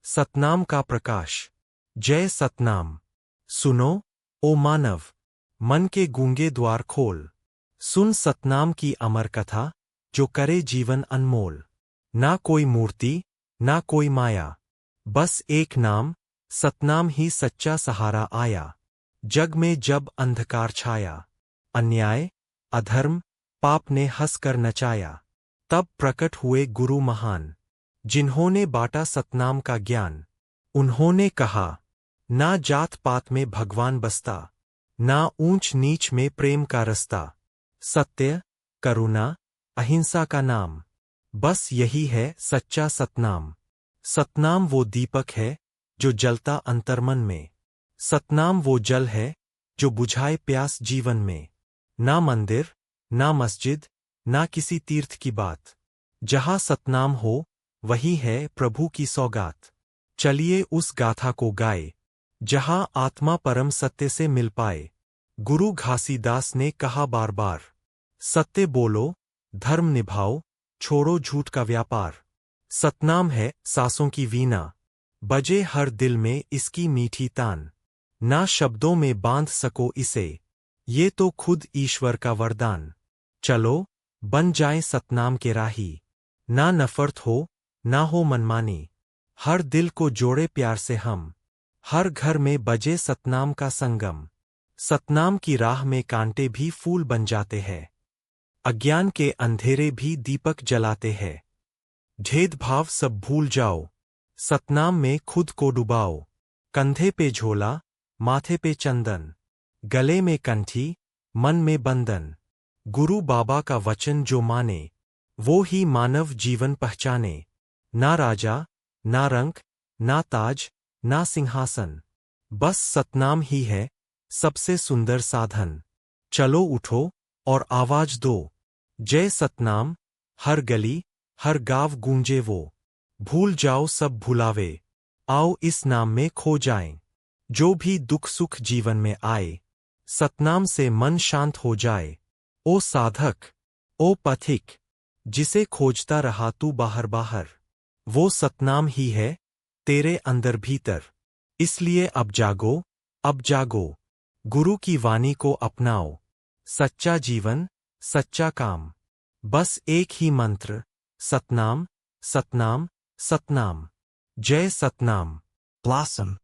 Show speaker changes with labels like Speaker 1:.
Speaker 1: सतनाम का प्रकाश। जय सतनाम। सुनो, ओ मानव, मन के गूंगे द्वार खोल। सुन सतनाम की अमर कथा, जो करे जीवन अनमोल। ना कोई मूर्ति, ना कोई माया, बस एक नाम, सतनाम ही सच्चा सहारा आया। जग में जब अंधकार छाया, अन्याय, अधर्म, पाप ने हंसकर नचाया, तब प्रकट हुए गुरु महान, जिन्होंने बांटा सतनाम का ज्ञान। उन्होंने कहा, ना जात पात में भगवान बसता, ना ऊंच नीच में प्रेम का रास्ता। सत्य, करुणा, अहिंसा का नाम, बस यही है सच्चा सतनाम। सतनाम वो दीपक है, जो जलता अंतर्मन में। सतनाम वो जल है, जो बुझाए प्यास जीवन में। ना मंदिर, ना मस्जिद, ना किसी तीर्थ की बात, जहाँ सतनाम हो, वही है प्रभु की सौगात। चलिए उस गाथा को गाए, जहाँ आत्मा परम सत्य से मिल पाए। गुरु घासीदास ने कहा बार बार, सत्य बोलो, धर्म निभाओ, छोड़ो झूठ का व्यापार। सतनाम है सांसों की वीणा, बजे हर दिल में इसकी मीठी तान। ना शब्दों में बांध सको इसे, ये तो खुद ईश्वर का वरदान। चलो, बन जाएं सतनाम के राही, ना नफरत हो, ना हो मनमानी। हर दिल को जोड़े प्यार से हम, हर घर में बजे सतनाम का संगम। सतनाम की राह में कांटे भी फूल बन जाते हैं, अज्ञान के अंधेरे भी दीपक जलाते हैं। भेदभाव सब भूल जाओ, सतनाम में खुद को डुबाओ। कंधे पे झोला, माथे पे चंदन, गले में कंठी, मन में बंधन। गुरु बाबा का वचन जो माने, वो ही मानव जीवन पहचाने। ना राजा, ना रंक, ना ताज, ना सिंहासन, बस सतनाम ही है सबसे सुंदर साधन। चलो उठो और आवाज दो, जय सतनाम। हर गली, हर गांव गूंजे वो। भूल जाओ सब भुलावे, आओ इस नाम में खो जाएं। जो भी दुख सुख जीवन में आए, सतनाम से मन शांत हो जाए। ओ साधक, ओ पथिक, जिसे खोजता रहा तू बाहर बाहर, वो सतनाम ही है तेरे अंदर भीतर। इसलिए अब जागो, अब जागो, गुरु की वाणी को अपनाओ। सच्चा जीवन, सच्चा काम, बस एक ही मंत्र, सतनाम, सतनाम, सतनाम। जय सतनाम।
Speaker 2: Blossom.